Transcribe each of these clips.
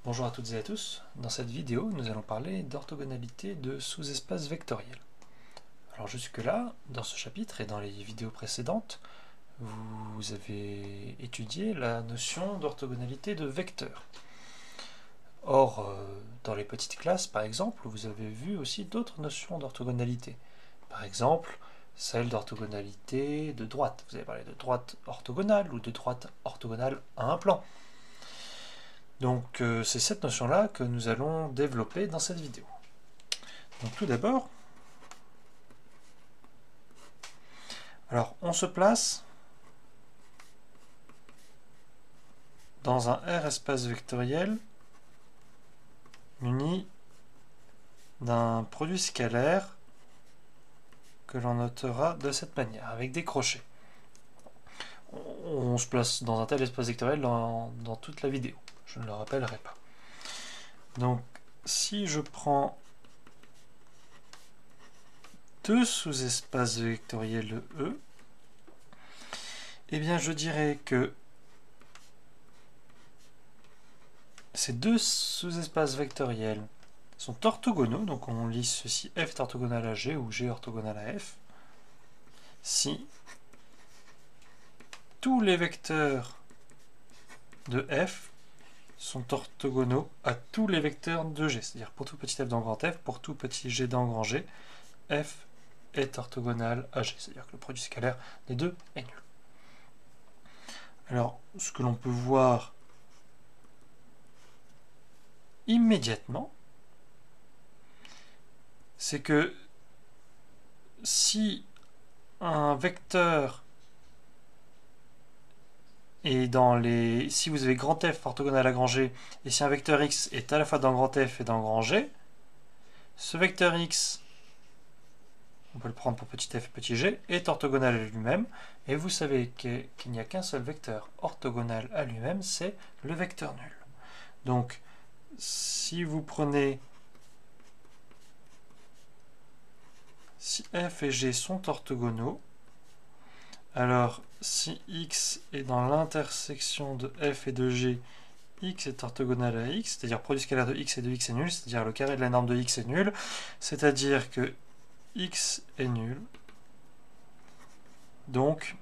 Bonjour à toutes et à tous. Dans cette vidéo, nous allons parler d'orthogonalité de sous-espaces vectoriels. Alors jusque-là, dans ce chapitre et dans les vidéos précédentes, vous avez étudié la notion d'orthogonalité de vecteurs. Or, dans les petites classes, par exemple, vous avez vu aussi d'autres notions d'orthogonalité. Par exemple, celle d'orthogonalité de droite. Vous avez parlé de droite orthogonale ou de droite orthogonale à un plan. Donc c'est cette notion-là que nous allons développer dans cette vidéo. Donc tout d'abord, alors on se place dans un R espace vectoriel muni d'un produit scalaire que l'on notera de cette manière, avec des crochets. On se place dans un tel espace vectoriel dans toute la vidéo. Je ne le rappellerai pas. Donc, si je prends deux sous-espaces vectoriels E, eh bien je dirais que ces deux sous-espaces vectoriels sont orthogonaux, donc on lit ceci, F est orthogonal à G ou G est orthogonal à F, si tous les vecteurs de F sont orthogonaux à tous les vecteurs de G, c'est-à-dire pour tout petit f dans grand F, pour tout petit g dans grand G, F est orthogonal à G, c'est-à-dire que le produit scalaire des deux est nul. Alors, ce que l'on peut voir immédiatement, c'est que si un vecteur est dans les... Si vous avez grand F orthogonal à grand G, et si un vecteur X est à la fois dans grand F et dans grand G, ce vecteur X, on peut le prendre pour petit f et petit g, est orthogonal à lui-même, et vous savez qu'il n'y a qu'un seul vecteur orthogonal à lui-même, c'est le vecteur nul. Donc, si vous prenez... Si f et g sont orthogonaux, alors si x est dans l'intersection de f et de g, x est orthogonal à x, c'est-à-dire produit scalaire de x et de x est nul, c'est-à-dire le carré de la norme de x est nul, c'est-à-dire que x est nul, donc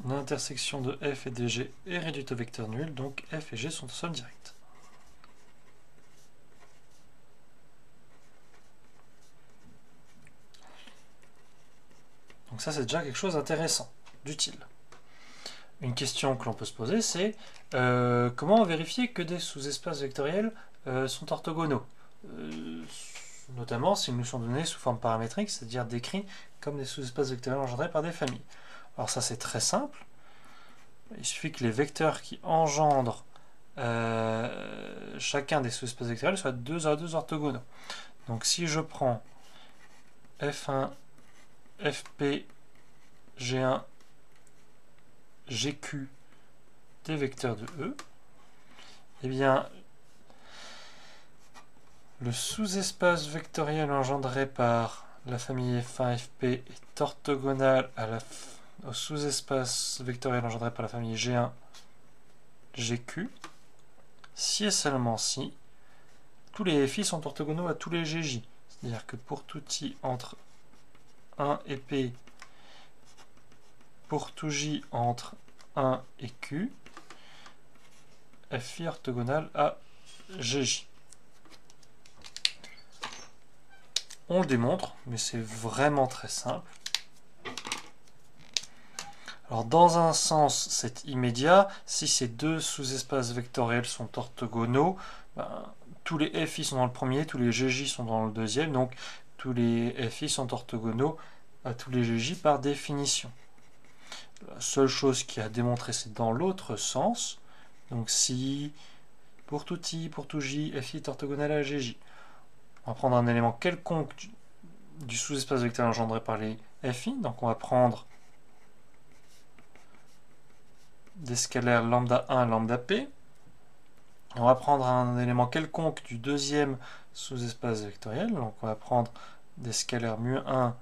l'intersection de f et de g est réduite au vecteur nul, donc f et g sont en somme directe. Donc ça c'est déjà quelque chose d'intéressant, d'utile. Une question que l'on peut se poser, c'est comment vérifier que des sous-espaces vectoriels sont orthogonaux, notamment s'ils nous sont donnés sous forme paramétrique, c'est-à-dire décrits comme des sous-espaces vectoriels engendrés par des familles. Alors ça c'est très simple, il suffit que les vecteurs qui engendrent chacun des sous-espaces vectoriels soient 2 à 2 orthogonaux. Donc si je prends F1, FP, G1, GQ des vecteurs de E, eh bien, le sous-espace vectoriel engendré par la famille F1, FP est orthogonal au sous-espace vectoriel engendré par la famille G1, GQ, si et seulement si tous les FI sont orthogonaux à tous les GJ. C'est-à-dire que pour tout I entre 1 et P, pour tout J entre 1 et Q, FI orthogonal à GJ. On le démontre, mais c'est vraiment très simple. Alors dans un sens, c'est immédiat. Si ces deux sous-espaces vectoriels sont orthogonaux, tous les FI sont dans le premier, tous les GJ sont dans le deuxième, donc tous les FI sont orthogonaux à tous les GJ par définition. La seule chose qui a démontré, c'est dans l'autre sens. Donc si pour tout I, pour tout J, FI est orthogonal à GJ. On va prendre un élément quelconque du sous-espace vectoriel engendré par les FI. Donc on va prendre des scalaires lambda 1, lambda p. On va prendre un élément quelconque du deuxième sous-espace vectoriel. Donc on va prendre des scalaires mu1,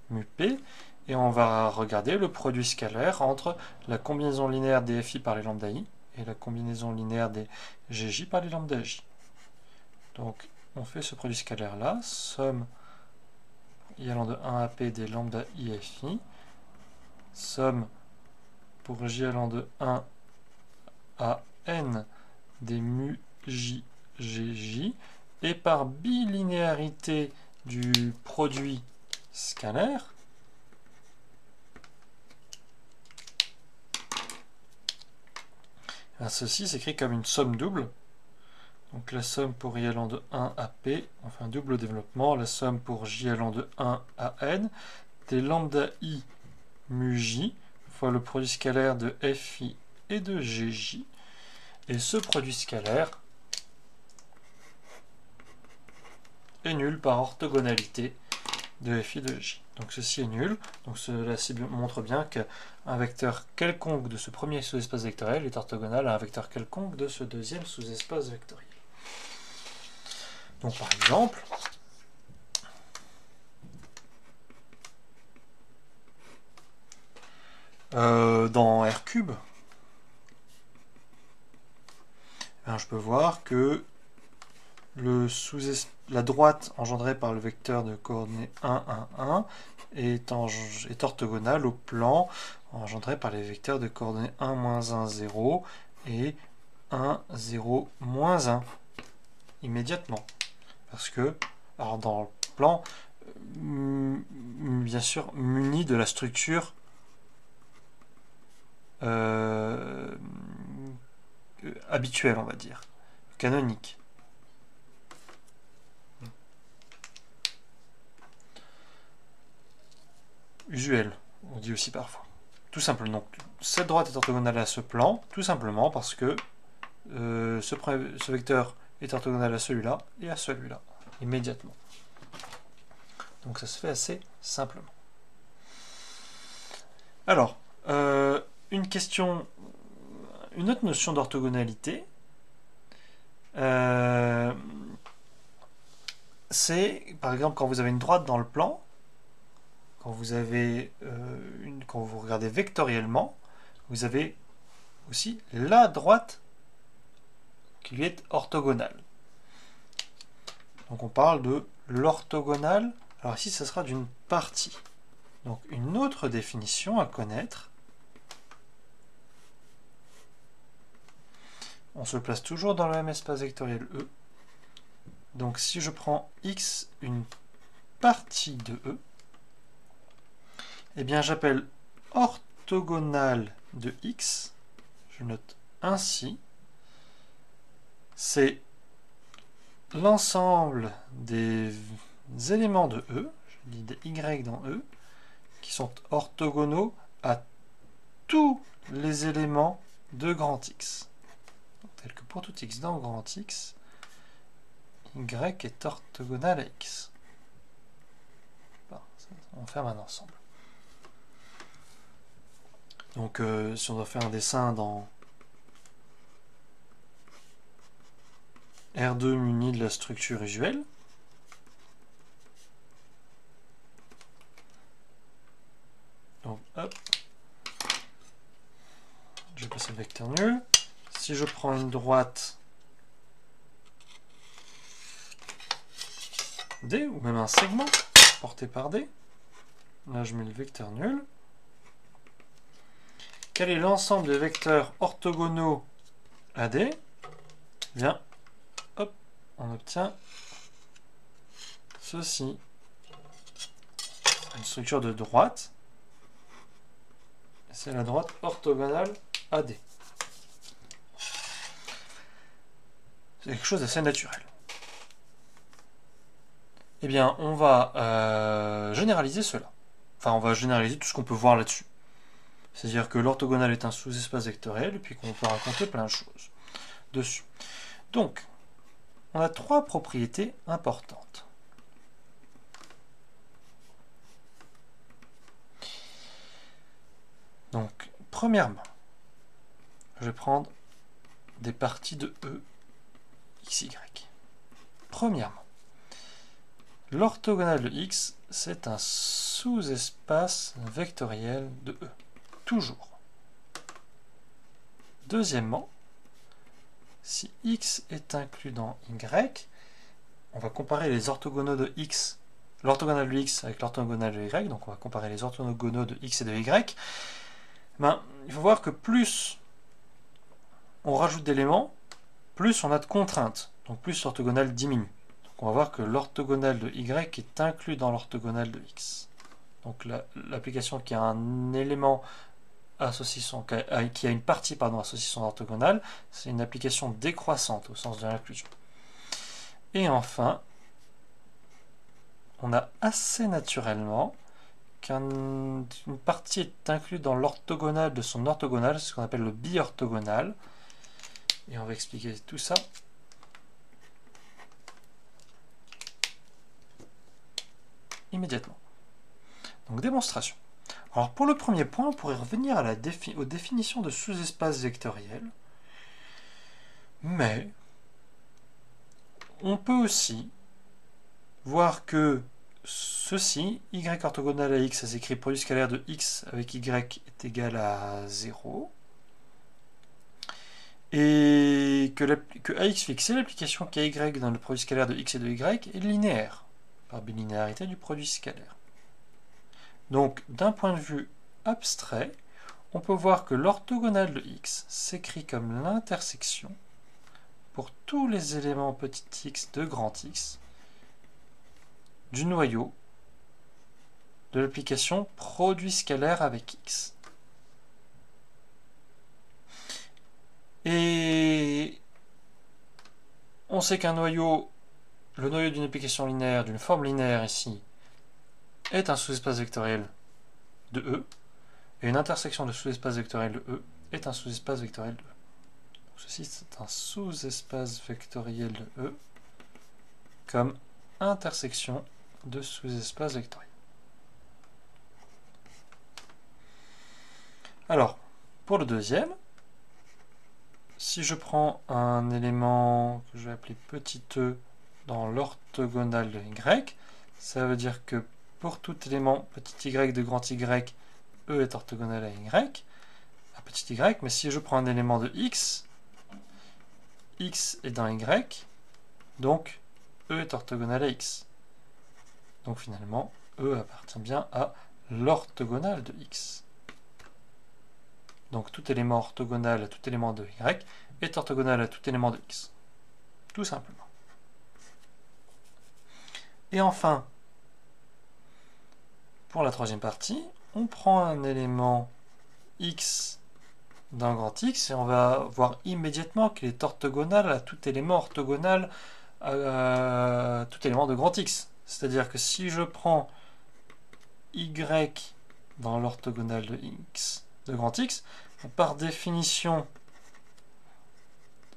mu p. Et on va regarder le produit scalaire entre la combinaison linéaire des FI par les lambda i et la combinaison linéaire des GJ par les lambda J. Donc on fait ce produit scalaire là, somme I allant de 1 à P des lambda IFI, somme pour J allant de 1 à N des mu J GJ, et par bilinéarité du produit scalaire, ceci s'écrit comme une somme double. Donc la somme pour I allant de 1 à P, on fait un double développement, la somme pour J allant de 1 à N, des lambda I mu J, fois le produit scalaire de FI et de GJ. Et ce produit scalaire est nul par orthogonalité de FI de J. Donc ceci est nul. Donc cela montre bien qu'un vecteur quelconque de ce premier sous-espace vectoriel est orthogonal à un vecteur quelconque de ce deuxième sous-espace vectoriel. Donc par exemple, dans R3, je peux voir que la droite engendrée par le vecteur de coordonnées 1, 1, 1 est orthogonale au plan engendré par les vecteurs de coordonnées 1, moins 1, 0 et 1, 0, moins 1 immédiatement. Parce que, alors dans le plan, bien sûr, muni de la structure habituelle, on va dire, canonique. Usuel, on dit aussi parfois. Tout simplement. Donc, cette droite est orthogonale à ce plan, tout simplement parce que ce vecteur est orthogonal à celui-là et à celui-là, immédiatement. Donc ça se fait assez simplement. Alors, une autre notion d'orthogonalité, c'est, par exemple, quand vous avez une droite dans le plan, quand vous regardez vectoriellement, vous avez aussi la droite qui lui est orthogonale. Donc on parle de l'orthogonale. Alors ici, ça sera d'une partie. Donc une autre définition à connaître. On se place toujours dans le même espace vectoriel E. Donc si je prends X une partie de E, eh bien j'appelle orthogonale de X, je note ainsi, c'est l'ensemble des éléments de E, je dis des Y dans E, qui sont orthogonaux à tous les éléments de grand X. Tel que pour tout X dans grand X, Y est orthogonal à X. Bon, on ferme un ensemble. Donc si on doit faire un dessin dans R2 muni de la structure usuelle, donc hop, je vais passer le vecteur nul. Si je prends une droite D, ou même un segment porté par D, là je mets le vecteur nul. Quel est l'ensemble des vecteurs orthogonaux à D? Bien, hop, on obtient ceci. Une structure de droite. C'est la droite orthogonale à D. C'est quelque chose d'assez naturel. Eh bien, on va généraliser cela. Enfin, on va généraliser tout ce qu'on peut voir là-dessus. C'est-à-dire que l'orthogonale est un sous-espace vectoriel, et puis qu'on peut raconter plein de choses dessus. Donc, on a trois propriétés importantes. Donc, premièrement, je vais prendre des parties de E, x, y. Premièrement, l'orthogonale de X, c'est un sous-espace vectoriel de E. Toujours. Deuxièmement, si x est inclus dans y, on va comparer les orthogonaux de x, l'orthogonale de x avec l'orthogonale de y, donc on va comparer les orthogonaux de x et de y. Ben, il faut voir que plus on rajoute d'éléments, plus on a de contraintes, donc plus l'orthogonale diminue. Donc on va voir que l'orthogonale de y est inclus dans l'orthogonale de x. Donc l'application qui a un élément associé qui a une partie associée son orthogonale, c'est une application décroissante au sens de l'inclusion. Et enfin, on a assez naturellement qu'une partie est inclue dans l'orthogonale de son orthogonale, c'est ce qu'on appelle le bi-orthogonal. Et on va expliquer tout ça. Immédiatement. Donc démonstration. Alors pour le premier point, on pourrait revenir à aux définitions de sous-espaces vectoriels. Mais on peut aussi voir que ceci, y orthogonal à x, ça s'écrit produit scalaire de x avec y est égal à 0. Et que ax fixé, l'application ky dans le produit scalaire de x et de y est linéaire, par bilinéarité du produit scalaire. Donc, d'un point de vue abstrait, on peut voir que l'orthogonale de x s'écrit comme l'intersection pour tous les éléments petit x de grand X du noyau de l'application produit scalaire avec x. Et on sait qu'un noyau, le noyau d'une application linéaire, d'une forme linéaire ici, est un sous-espace vectoriel de E, et une intersection de sous-espace vectoriel de E est un sous-espace vectoriel de E. Donc ceci, c'est un sous-espace vectoriel de E comme intersection de sous-espace vectoriel. Alors, pour le deuxième, si je prends un élément que je vais appeler petit e dans l'orthogonale de y, ça veut dire que pour tout élément petit y de grand y, e est orthogonal à y, à petit y, mais si je prends un élément de x est dans y, donc e est orthogonal à x. Donc finalement, e appartient bien à l'orthogonale de x. Donc tout élément orthogonal à tout élément de y est orthogonal à tout élément de x. Tout simplement. Et enfin, pour la troisième partie, on prend un élément x d'un grand X et on va voir immédiatement qu'il est orthogonal à tout élément orthogonal à tout élément de grand X. C'est-à-dire que si je prends y dans l'orthogonale de x de grand X, par définition,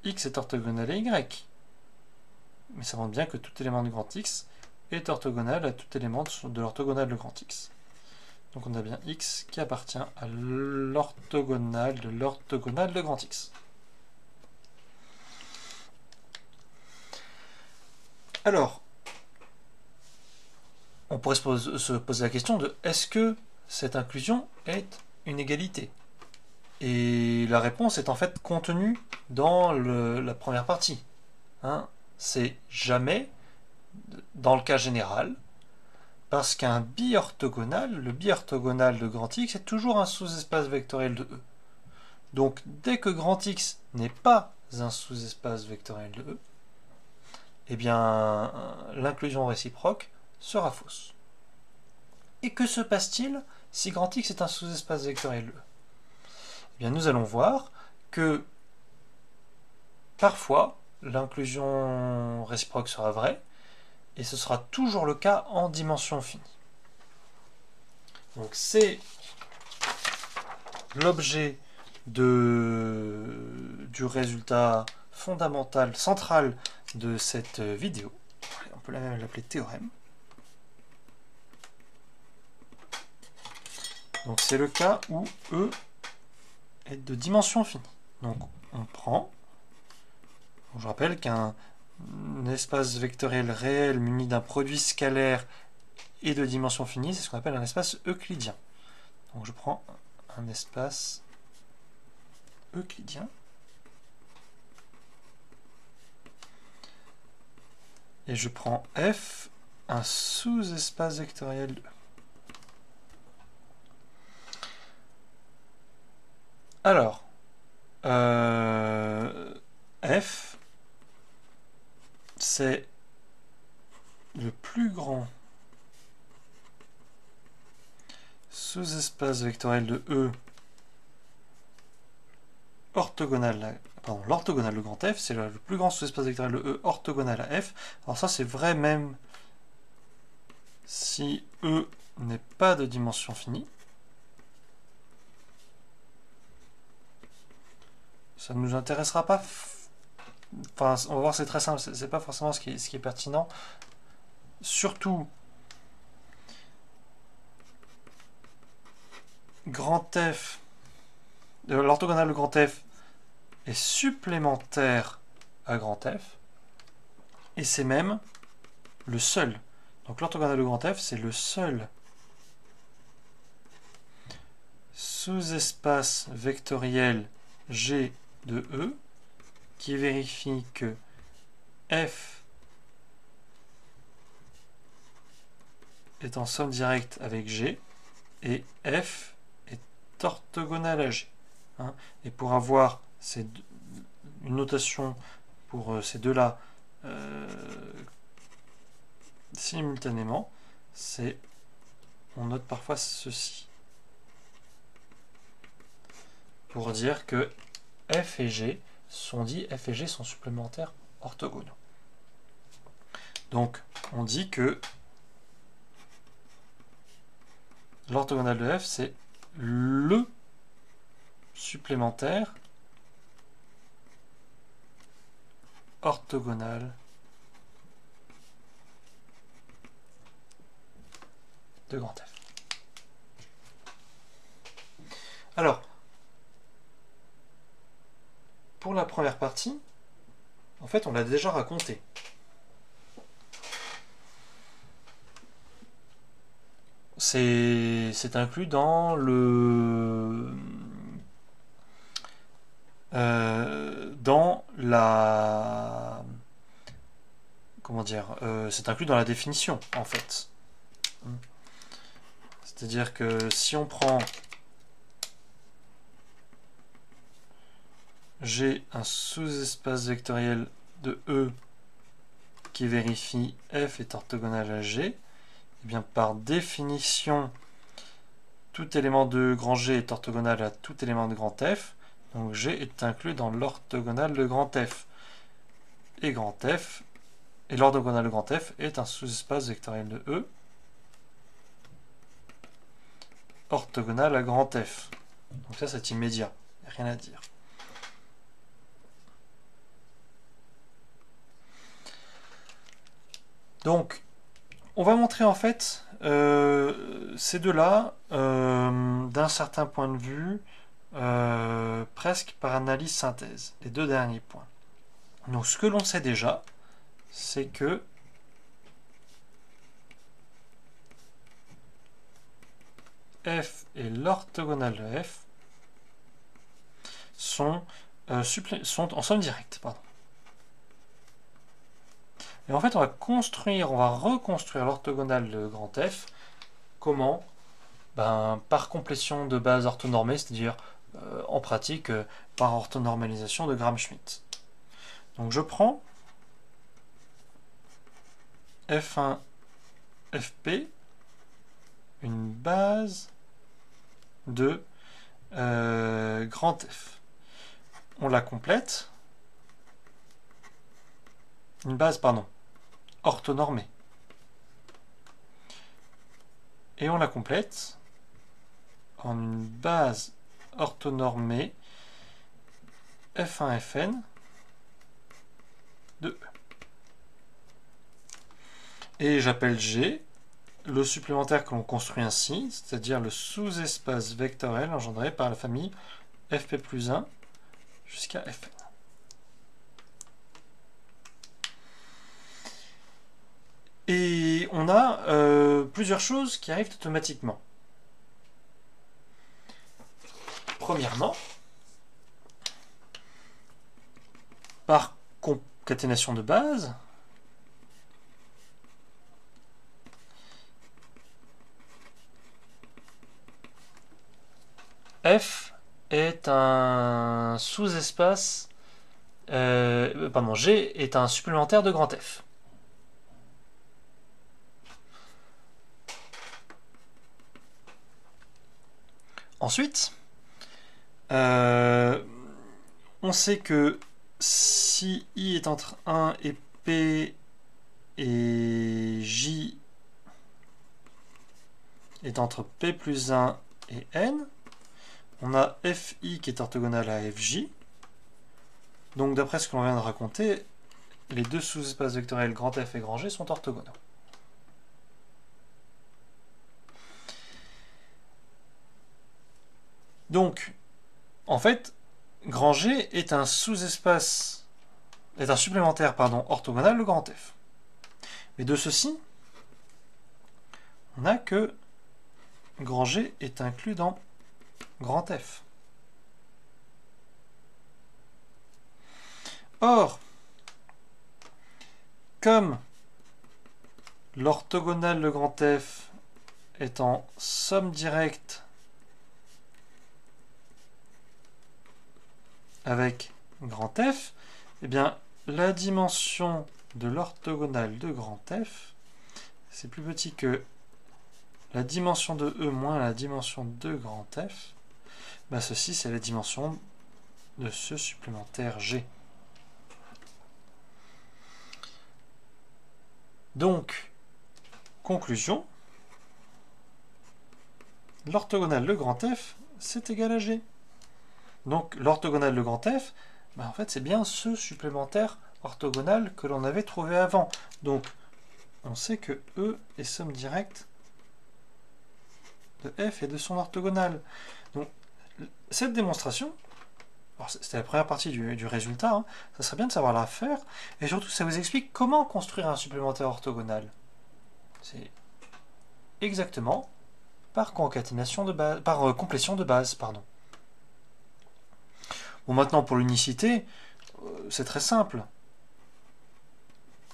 x est orthogonal à y. Mais ça montre bien que tout élément de grand X est orthogonal à tout élément de l'orthogonale de grand X. Donc on a bien x qui appartient à l'orthogonale de grand X. Alors, on pourrait se poser la question de est-ce que cette inclusion est une égalité? Et la réponse est en fait contenue dans la première partie. Hein, c'est jamais, dans le cas général, parce qu'un bi-orthogonal, le bi-orthogonal de grand X, est toujours un sous-espace vectoriel de E. Donc, dès que grand X n'est pas un sous-espace vectoriel de E, eh bien, l'inclusion réciproque sera fausse. Et que se passe-t-il si grand X est un sous-espace vectoriel de E? Eh bien, nous allons voir que parfois, l'inclusion réciproque sera vraie, et ce sera toujours le cas en dimension finie. Donc c'est l'objet du résultat fondamental, central de cette vidéo. On peut même l'appeler théorème. Donc c'est le cas où E est de dimension finie. Donc on prend, je rappelle qu'un espace vectoriel réel muni d'un produit scalaire et de dimension finie, c'est ce qu'on appelle un espace euclidien. Donc je prends un espace euclidien et je prends F, un sous-espace vectoriel de E. Alors, F, c'est le plus grand sous-espace vectoriel de E orthogonal, pardon, l'orthogonal de grand F, c'est le plus grand sous-espace vectoriel de E orthogonal à F. Alors ça c'est vrai même si E n'est pas de dimension finie. Ça ne nous intéressera pas. Enfin, on va voir, c'est très simple, c'est pas forcément ce qui est pertinent. Surtout, grand F, l'orthogonal de grand F est supplémentaire à grand F, et c'est même le seul. Donc l'orthogonal de grand F, c'est le seul sous-espace vectoriel G de E qui vérifie que F est en somme directe avec G et F est orthogonal à G. Hein. Et pour avoir une notation pour ces deux-là simultanément, on note parfois ceci pour dire que F et G sont supplémentaires orthogonaux. Donc on dit que l'orthogonal de F c'est le supplémentaire orthogonal de grand F. Alors, pour la première partie, en fait, on l'a déjà raconté. C'est inclus dans le... dans la... Comment dire, c'est inclus dans la définition, en fait. C'est-à-dire que si on prend G, un sous-espace vectoriel de E qui vérifie F est orthogonal à G, et bien par définition, tout élément de grand G est orthogonal à tout élément de grand F, donc G est inclus dans l'orthogonal de grand F. Et l'orthogonal de grand F est un sous-espace vectoriel de E orthogonal à grand F. Donc ça c'est immédiat, il n'y a rien à dire. Donc, on va montrer en fait ces deux-là d'un certain point de vue, presque par analyse synthèse, les deux derniers points. Donc, ce que l'on sait déjà, c'est que F et l'orthogonale de F sont en somme directe. Pardon. Et en fait, on va reconstruire l'orthogonale de grand F. Comment? Par complétion de bases orthonormées, c'est-à-dire en pratique par orthonormalisation de Gram-Schmidt. Donc je prends F1 FP, une base de grand F. On la complète. Une base, pardon, orthonormée. Et on la complète en une base orthonormée F1 Fn de E. Et j'appelle G le supplémentaire que l'on construit ainsi, c'est-à-dire le sous-espace vectoriel engendré par la famille Fp plus 1 jusqu'à Fn. Et on a plusieurs choses qui arrivent automatiquement. Premièrement, par concaténation de base, est un sous-espace... pardon, G est un supplémentaire de grand F. Ensuite, on sait que si I est entre 1 et P et J est entre P plus 1 et N, on a FI qui est orthogonal à FJ. Donc d'après ce que l'on vient de raconter, les deux sous-espaces vectoriels grand F et grand G sont orthogonaux. Donc, en fait, grand G est un sous-espace, est un supplémentaire, pardon, orthogonal de grand F. Mais de ceci, on a que grand G est inclus dans grand F. Or, comme l'orthogonale de grand F est en somme directe avec grand F, eh bien, la dimension de l'orthogonale de grand F, c'est plus petit que la dimension de E moins la dimension de grand F. Ben, ceci, c'est la dimension de ce supplémentaire G. Donc, conclusion, l'orthogonale de grand F, c'est égal à G. Donc, l'orthogonale de grand F, ben, en fait, c'est bien ce supplémentaire orthogonal que l'on avait trouvé avant. Donc, on sait que E est somme directe de F et de son orthogonale. Donc, cette démonstration, c'était la première partie du résultat, hein, ça serait bien de savoir la faire, et surtout, ça vous explique comment construire un supplémentaire orthogonal. C'est exactement par concaténation de base, par complétion de base, pardon. Bon, maintenant, pour l'unicité, c'est très simple.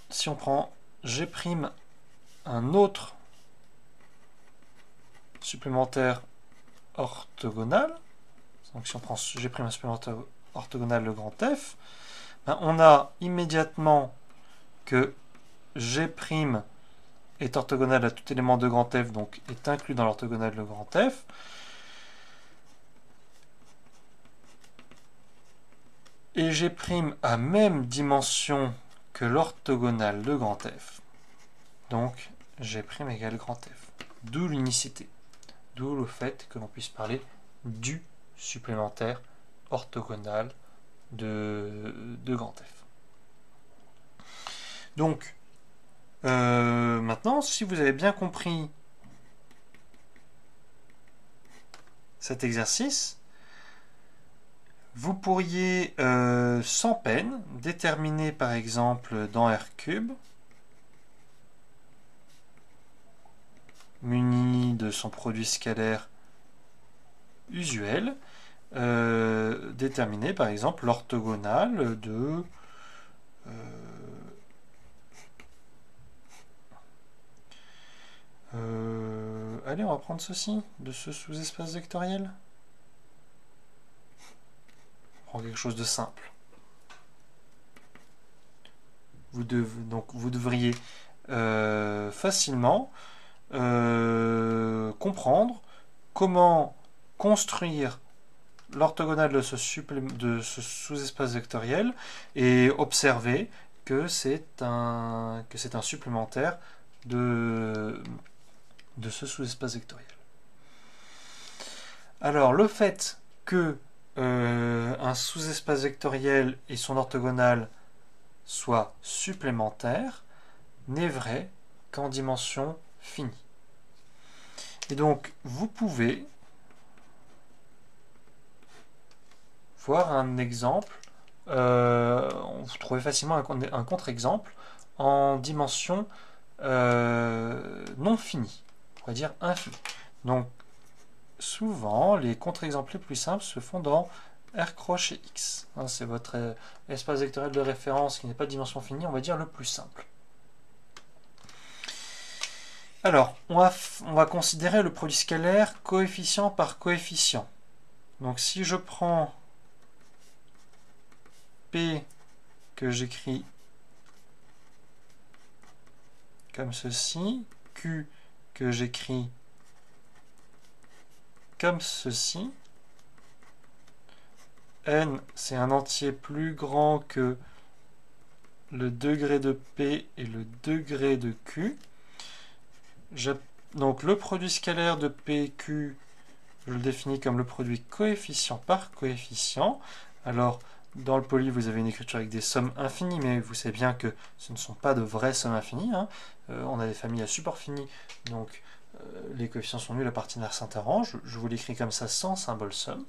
Si on prend G', un autre supplémentaire orthogonal, donc si on prend G' un supplémentaire orthogonal le grand F, ben on a immédiatement que G' est orthogonal à tout élément de grand F, donc est inclus dans l'orthogonale de grand F. Et G' a même dimension que l'orthogonale de grand F. Donc G' égale grand F. D'où l'unicité. D'où le fait que l'on puisse parler du supplémentaire orthogonal de grand F. Donc, maintenant, si vous avez bien compris cet exercice, vous pourriez sans peine déterminer par exemple dans R3, muni de son produit scalaire usuel, déterminer par exemple l'orthogonale de allez, on va prendre ceci, de ce sous-espace vectoriel. On prend quelque chose de simple. Donc vous devriez facilement comprendre comment construire l'orthogonale de ce sous-espace vectoriel et observer que c'est un supplémentaire de ce sous-espace vectoriel. Alors, le fait que un sous-espace vectoriel et son orthogonale soient supplémentaires n'est vrai qu'en dimension finie. Et donc, vous pouvez voir un exemple, vous trouvez facilement un contre-exemple en dimension non finie, on va dire infinie. Donc, souvent, les contre-exemples les plus simples se font dans R croche et X. Hein, c'est votre espace vectoriel de référence qui n'est pas de dimension finie, on va dire le plus simple. Alors, on va considérer le produit scalaire coefficient par coefficient. Donc si je prends P que j'écris comme ceci, Q que j'écris comme ceci, N c'est un entier plus grand que le degré de P et le degré de Q. Donc le produit scalaire de P et Q, je le définis comme le produit coefficient par coefficient. Alors, dans le poly, vous avez une écriture avec des sommes infinies, mais vous savez bien que ce ne sont pas de vraies sommes infinies. On a des familles à support fini, donc les coefficients sont nuls à partir d'un certain rang. Je vous l'écris comme ça sans symbole somme.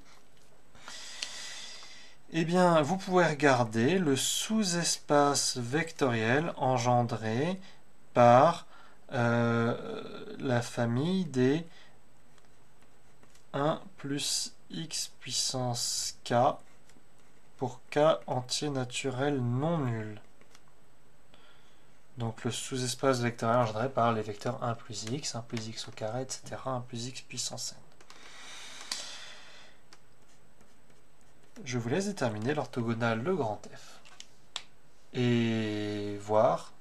Eh bien, vous pouvez regarder le sous-espace vectoriel engendré par la famille des 1 plus x puissance k pour k entier naturel non nul. Donc le sous-espace vectoriel engendré par les vecteurs 1 plus x au carré, etc., 1 plus x puissance n. Je vous laisse déterminer l'orthogonale le grand F et voir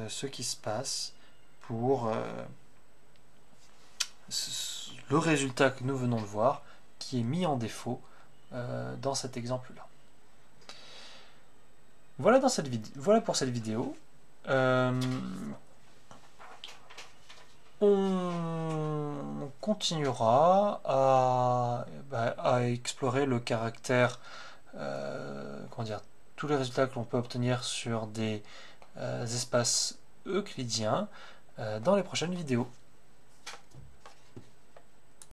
ce qui se passe pour le résultat que nous venons de voir qui est mis en défaut dans cet exemple-là. Voilà pour cette vidéo. On continuera à explorer le caractère, tous les résultats que l'on peut obtenir sur des espaces euclidiens dans les prochaines vidéos.